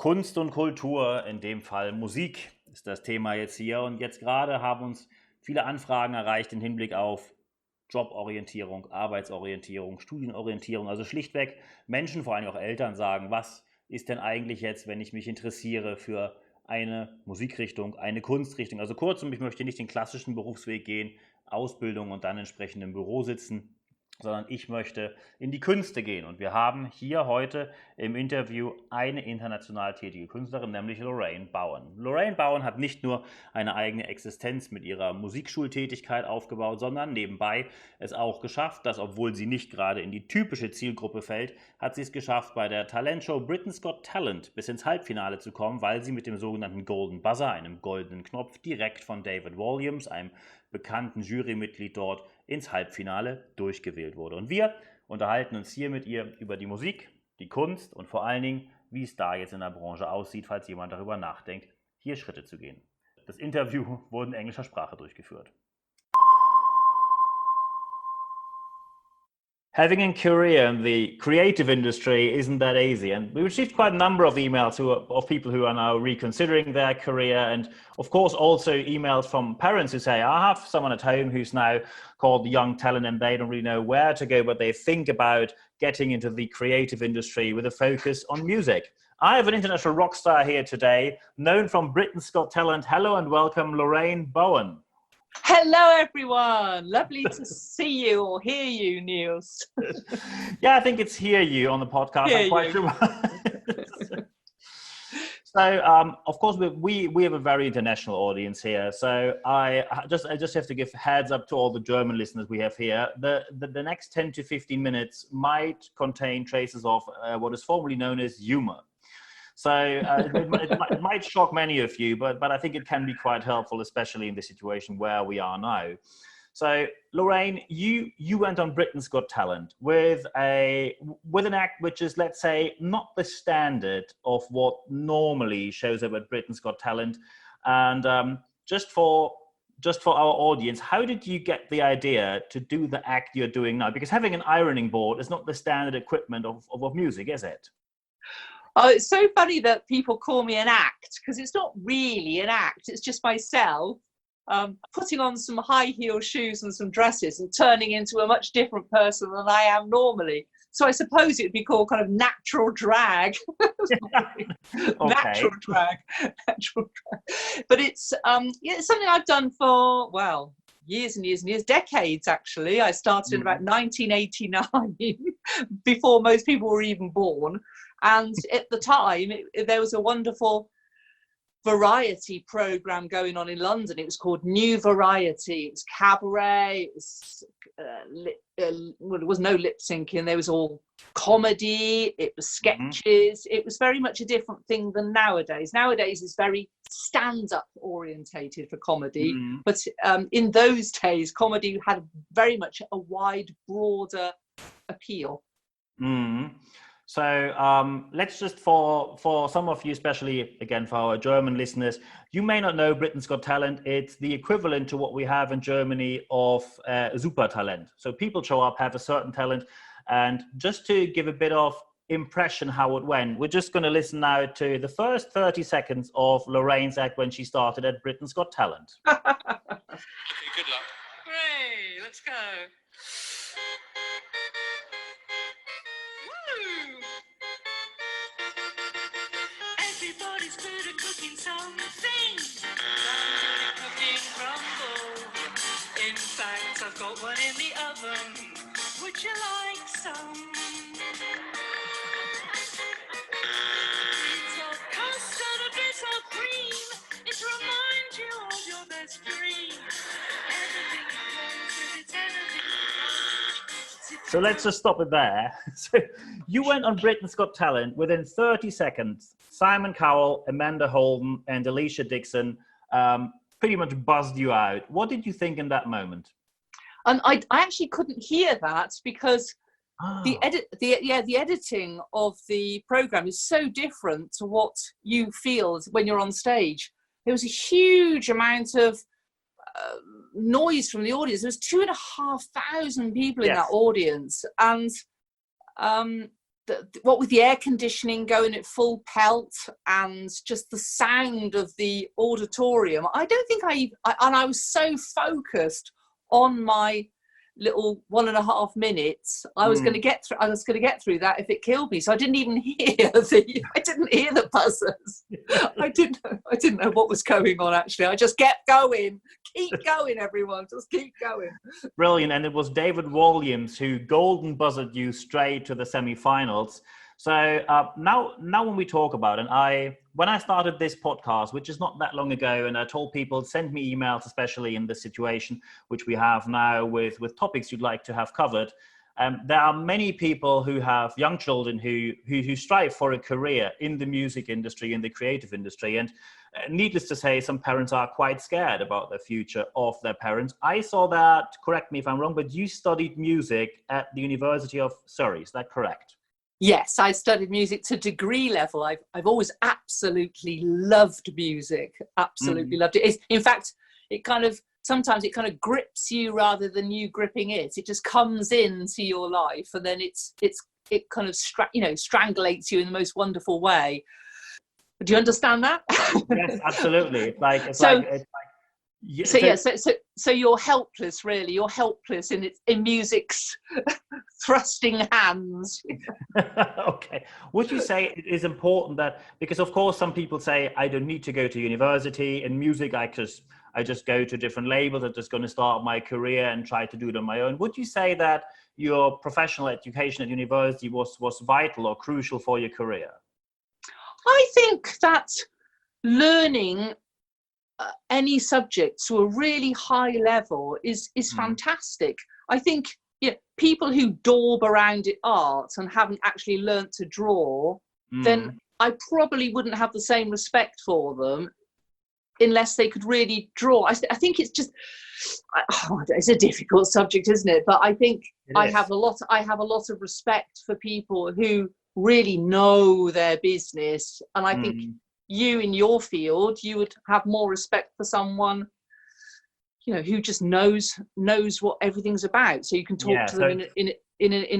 Kunst und Kultur, in dem Fall Musik, ist das Thema jetzt hier. Und jetzt gerade haben uns viele Anfragen erreicht im Hinblick auf Joborientierung, Arbeitsorientierung, Studienorientierung. Also schlichtweg Menschen, vor allem auch Eltern, sagen, was ist denn eigentlich jetzt, wenn ich mich interessiere für eine Musikrichtung, eine Kunstrichtung. Also kurzum, ich möchte nicht den klassischen Berufsweg gehen, Ausbildung und dann entsprechend im Büro sitzen, sondern ich möchte in die Künste gehen. Und wir haben hier heute im Interview eine international tätige Künstlerin, nämlich Lorraine Bowen. Lorraine Bowen hat nicht nur eine eigene Existenz mit ihrer Musikschultätigkeit aufgebaut, sondern nebenbei es auch geschafft, dass, obwohl sie nicht gerade in die typische Zielgruppe fällt, hat sie es geschafft, bei der Talentshow Britain's Got Talent bis ins Halbfinale zu kommen, weil sie mit dem sogenannten Golden Buzzer, einem goldenen Knopf, direkt von David Walliams, einem bekannten Jurymitglied dort, ins Halbfinale durchgewählt wurde. Und wir unterhalten uns hier mit ihr über die Musik, die Kunst und vor allen Dingen, wie es da jetzt in der Branche aussieht, falls jemand darüber nachdenkt, hier Schritte zu gehen. Das Interview wurde in englischer Sprache durchgeführt. Having a career in the creative industry isn't that easy, and we received quite a number of emails of people who are now reconsidering their career, and of course also emails from parents who say, I have someone at home who's now called young talent and they don't really know where to go, but they think about getting into the creative industry with a focus on music. I have an international rock star here today, known from Britain's Got Talent. Hello and welcome, Lorraine Bowen. Hello, everyone. Lovely to see you or hear you, Niels. Yeah, I think it's hear you on the podcast. I'm quite sure. So, of course, we have a very international audience here. So I just have to give heads up to all the German listeners we have here. The next 10 to 15 minutes might contain traces of what is formerly known as humor. So it might shock many of you, but I think it can be quite helpful, especially in the situation where we are now. So Lorraine, you went on Britain's Got Talent with an act which is, let's say, not the standard of what normally shows up at Britain's Got Talent. And just for our audience, how did you get the idea to do the act you're doing now? Because having an ironing board is not the standard equipment of music, is it? Oh, it's so funny that people call me an act, because it's not really an act. It's just myself putting on some high heel shoes and some dresses and turning into a much different person than I am normally. So I suppose it would be called kind of natural drag. Natural drag. But it's something I've done for, well, years and years and years, decades actually. I started in about 1989, before most people were even born. And at the time, there was a wonderful variety program going on in London. It was called New Variety. It was cabaret. It was well, there was no lip syncing. There was all comedy. It was sketches. It was very much a different thing than nowadays. Nowadays is very stand-up orientated for comedy, but in those days, comedy had very much a wide, broader appeal. So let's just, for some of you, especially again for our German listeners, you may not know Britain's Got Talent. It's the equivalent to what we have in Germany of super talent. So people show up, have a certain talent, and just to give a bit of impression how it went, we're just going to listen now to the first 30 seconds of Lorraine's act when she started at Britain's Got Talent. Okay, good luck. Hooray, let's go. Everybody's good at cooking something. Cooking crumble. In fact, I've got one in the oven. Would you like some? Bits of custard, a bit of cream. It reminds you of your best dream. Anything you it's anything. So let's just stop it there. So you went on Britain's Got Talent. Within 30 seconds, Simon Cowell, Amanda Holden, and Alicia Dixon pretty much buzzed you out. What did you think in that moment? I actually couldn't hear that because the editing of the program is so different to what you feel when you're on stage. There was a huge amount of noise from the audience. There was 2,500 people in that audience, and what with the air conditioning going at full pelt and just the sound of the auditorium, I don't think I was so focused on my little 1.5 minutes. I was going to get through that if it killed me. So I didn't even hear the buzzers. I didn't know what was going on, actually. I just kept going. Keep going, everyone. Just keep going. Brilliant. And it was David Walliams who golden buzzed you straight to the semi-finals. So now when we talk about it, when I started this podcast, which is not that long ago, and I told people, send me emails, especially in this situation, which we have now with topics you'd like to have covered. There are many people who have young children who strive for a career in the music industry, in the creative industry. And needless to say, some parents are quite scared about the future of their parents. I saw that, correct me if I'm wrong, but you studied music at the University of Surrey. Is that correct? Yes, I studied music to degree level. I've always absolutely loved music. Absolutely loved it. In fact, sometimes it kind of grips you rather than you gripping it. It just comes into your life, and then it kind of strangulates you in the most wonderful way. Do you understand that? Yes, absolutely. So you're helpless, really. You're helpless in music's thrusting hands. Okay. Would you say it is important that, because of course some people say, I don't need to go to university in music, I just go to different labels, I'm just going to start my career and try to do it on my own. Would you say that your professional education at university was vital or crucial for your career? I think that learning any subject to a really high level is fantastic. I think people who daub around at art and haven't actually learnt to draw, then I probably wouldn't have the same respect for them unless they could really draw. I think it's just, it's a difficult subject, isn't it? But I think I have a lot of respect for people who really know their business, and I think you in your field, you would have more respect for someone who just knows what everything's about, so you can talk to them in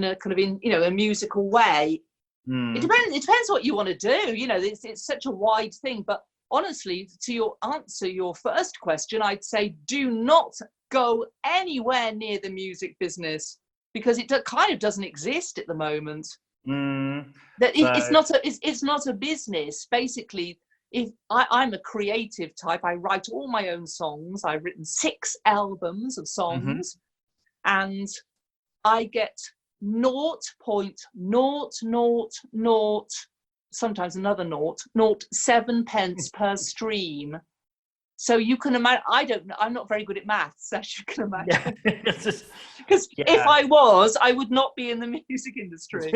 a kind of a musical way. It depends what you want to do. It's such a wide thing, but honestly, to answer your first question, I'd say do not go anywhere near the music business, because it kind of doesn't exist at the moment. It's not a business. Basically, if I'm a creative type, I write all my own songs. I've written 6 albums of songs, and I get 0.000, sometimes another 0.07 pence per stream. So you can imagine, I'm not very good at maths, as you can imagine. Because if I was, I would not be in the music industry.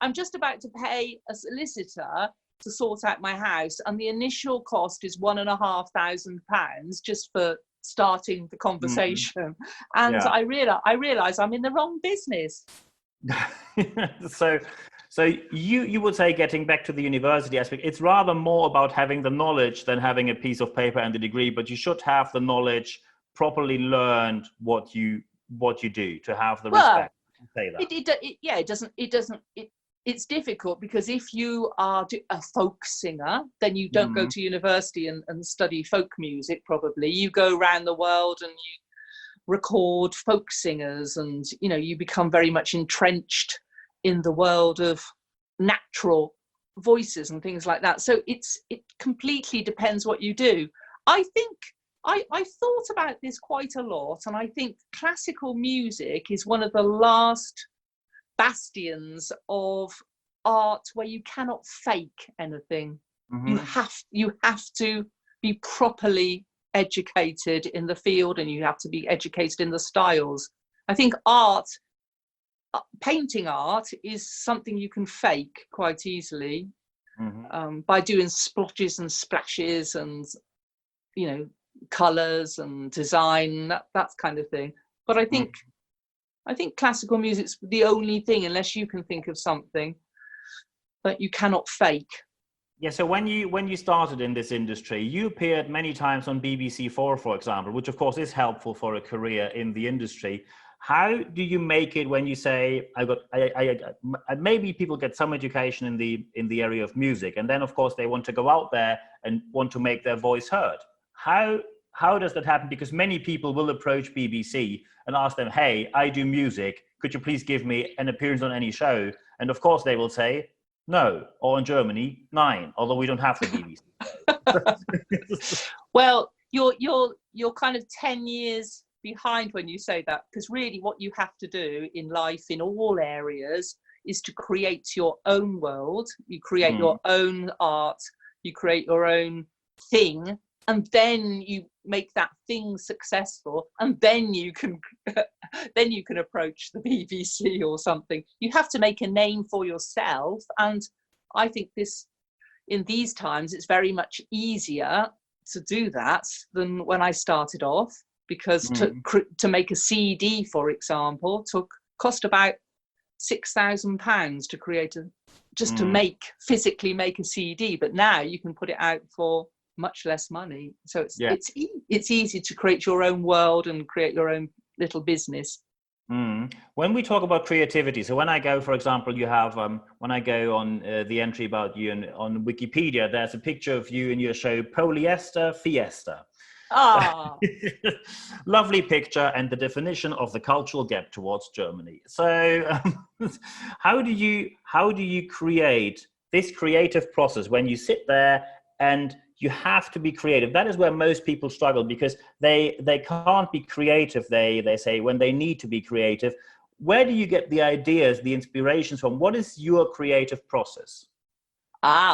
I'm just about to pay a solicitor to sort out my house, and the initial cost is £1,500 just for starting the conversation. And I realize I'm in the wrong business. So you would say, getting back to the university aspect, it's rather more about having the knowledge than having a piece of paper and a degree, but you should have the knowledge, properly learned what you do, to have the respect. Say that. It's difficult, because if you are a folk singer, then you don't go to university and study folk music. Probably you go around the world and you record folk singers, and you become very much entrenched in the world of natural voices and things like that. So it completely depends what you do. I think I thought about this quite a lot, and I think classical music is one of the last bastions of art where you cannot fake anything. You have to be properly educated in the field, and you have to be educated in the styles. I think painting art is something you can fake quite easily by doing splotches and splashes and colours and design, that kind of thing. But I think classical music's the only thing, unless you can think of something, that you cannot fake. Yeah, so when you started in this industry, you appeared many times on BBC4, for example, which of course is helpful for a career in the industry. How do you make it when you say, maybe people get some education in the area of music, and then of course they want to go out there and want to make their voice heard. How does that happen? Because many people will approach BBC and ask them, hey, I do music, could you please give me an appearance on any show? And of course they will say no, or in Germany, 9, although we don't have the BBC. Well, you're kind of 10 years behind when you say that, because really what you have to do in life in all areas is to create your own world. You create your own art, you create your own thing, and then you make that thing successful, and then you can approach the BBC or something. You have to make a name for yourself, and I think in these times it's very much easier to do that than when I started off, because to make a CD, for example, cost about £6,000 to create to physically make a CD, but now you can put it out for much less money. So it's easy to create your own world and create your own little business. When we talk about creativity, so when I go, for example, you have when I go on the entry about you on Wikipedia, there's a picture of you in your show Polyester Fiesta. Ah, lovely picture, and the definition of the cultural gap towards Germany. So how do you create this creative process when you sit there and you have to be creative? That is where most people struggle, because they can't be creative, they say, when they need to be creative. Where do you get the ideas, the inspirations from? What is your creative process?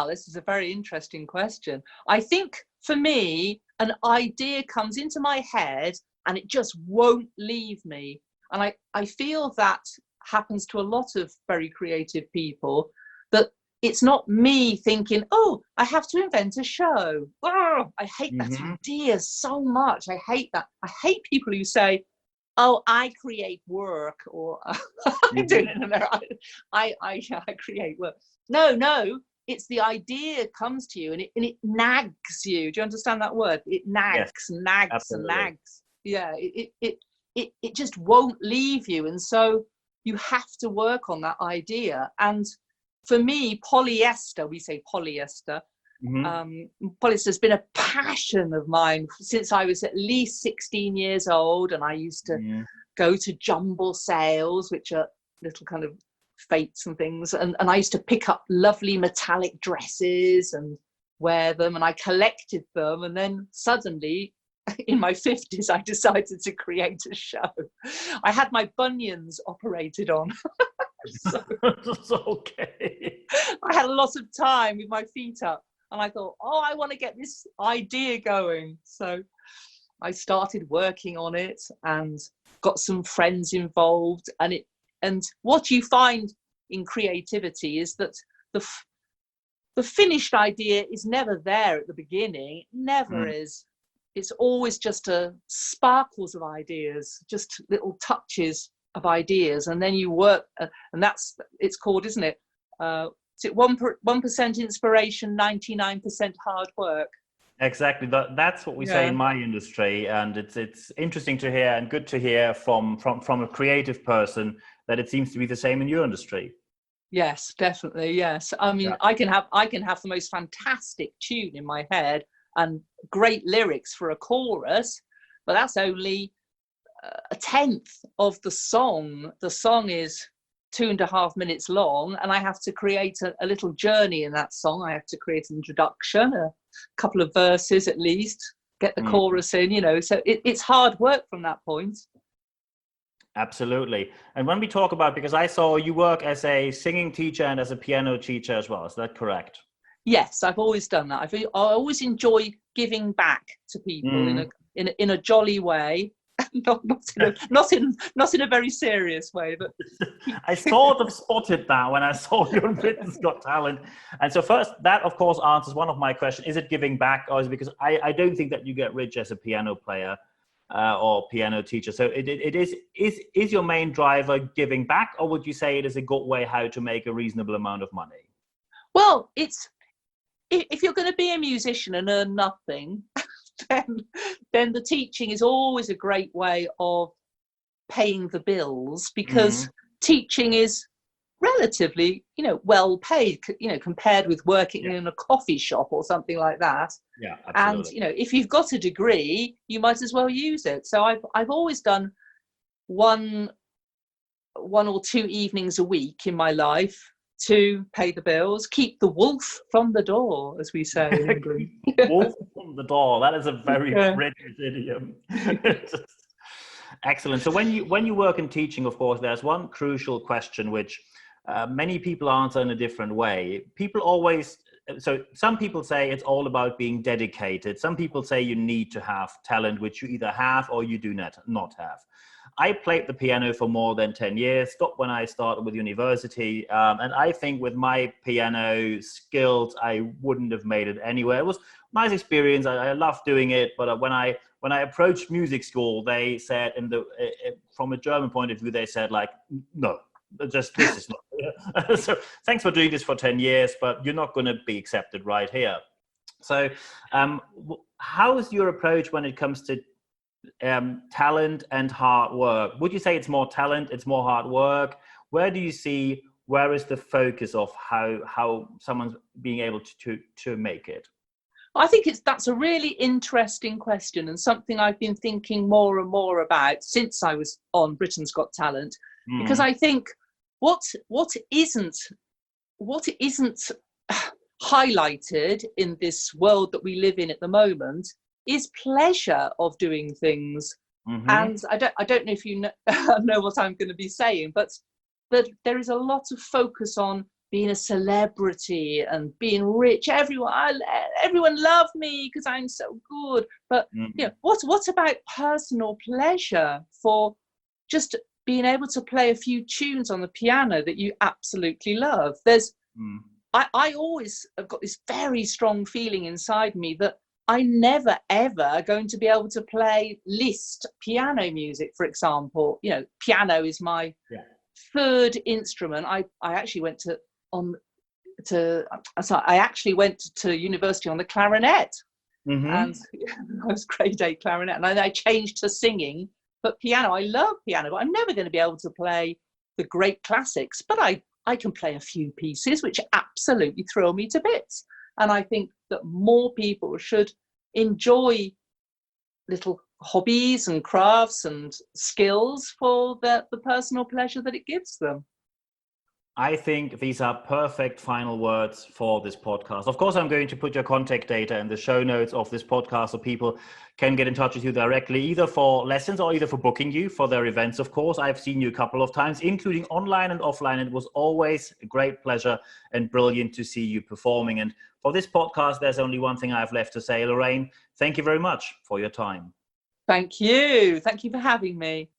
This is a very interesting question. I think for me, an idea comes into my head and it just won't leave me. And I feel that happens to a lot of very creative people, that it's not me thinking, oh, I have to invent a show. Oh, I hate that idea so much. I hate that. I hate people who say, oh, I create work, or I create work. No, it's the idea comes to you and it nags you. Do you understand that word? It nags, yes, nags, absolutely. And nags. Yeah, it just won't leave you. And so you have to work on that idea. And for me, polyester, we say polyester, polyester has been a passion of mine since I was at least 16 years old. And I used to go to jumble sales, which are little kind of fates and things. And I used to pick up lovely metallic dresses and wear them, and I collected them. And then suddenly, in my 50s, I decided to create a show. I had my bunions operated on. So, okay. I had a lot of time with my feet up, and I thought, I want to get this idea going. So I started working on it and got some friends involved. And what you find in creativity is that the finished idea is never there at the beginning. It never is. It's always just sparkles of ideas, just little touches of ideas, and then you work, and it's called, isn't it? Is it 1% inspiration, 99% hard work? Exactly. That's what we say in my industry, and it's interesting to hear and good to hear from a creative person that it seems to be the same in your industry. Yes, definitely. Yes, I mean, I can have the most fantastic tune in my head and great lyrics for a chorus, but that's only a tenth of the song. The song is 2.5 minutes long, and I have to create a little journey in that song. I have to create an introduction, a couple of verses at least, get the chorus in, so it's hard work from that point. Absolutely. And when we talk about, because I saw you work as a singing teacher and as a piano teacher as well, is that correct? Yes, I've always done that. I always enjoy giving back to people in a jolly way. not in a very serious way, but I sort of spotted that when I saw you on Britain's Got Talent. And so first, that of course answers one of my questions: is it giving back, or is it because I don't think that you get rich as a piano player or piano teacher? So it is your main driver giving back, or would you say it is a good way how to make a reasonable amount of money? Well, if you're going to be a musician and earn nothing, then the teaching is always a great way of paying the bills, because teaching is relatively, well paid, compared with working in a coffee shop or something like that. Yeah, absolutely. And if you've got a degree, you might as well use it. So I've always done one or two evenings a week in my life to pay the bills, keep the wolf from the door, as we say in England. Wolf from the door. That is a very British idiom. Excellent. So when you work in teaching, of course, there's one crucial question which many people answer in a different way. So some people say it's all about being dedicated. Some people say you need to have talent, which you either have or you do not have. I played the piano for more than 10 years, stopped when I started with university. And I think with my piano skills, I wouldn't have made it anywhere. It was a nice experience. I loved doing it. But when I approached music school, they said, from a German point of view, they said, like, no, this is not. So thanks for doing this for 10 years, but you're not going to be accepted right here. So how is your approach when it comes to talent and hard work? Would you say it's more talent, it's more hard work? Where is the focus of how someone's being able to make it? I think that's a really interesting question, and something I've been thinking more and more about since I was on Britain's Got Talent, because I think what isn't highlighted in this world that we live in at the moment is pleasure of doing things. And I don't know if you know what I'm going to be saying, but there is a lot of focus on being a celebrity and being rich. Everyone love me because I'm so good. But what about personal pleasure for just being able to play a few tunes on the piano that you absolutely love? I always have got this very strong feeling inside me that I'm never ever going to be able to play Liszt piano music, for example. Piano is my third instrument. I actually went to university on the clarinet, and I was grade 8 clarinet, and I changed to singing. But piano, I love piano, but I'm never going to be able to play the great classics. But I can play a few pieces which absolutely thrill me to bits. And I think that more people should enjoy little hobbies and crafts and skills for the personal pleasure that it gives them. I think these are perfect final words for this podcast. Of course, I'm going to put your contact data in the show notes of this podcast so people can get in touch with you directly, either for lessons or either for booking you for their events. Of course, I've seen you a couple of times, including online and offline. It was always a great pleasure and brilliant to see you performing. And for this podcast, there's only one thing I have left to say. Lorraine, thank you very much for your time. Thank you. Thank you for having me.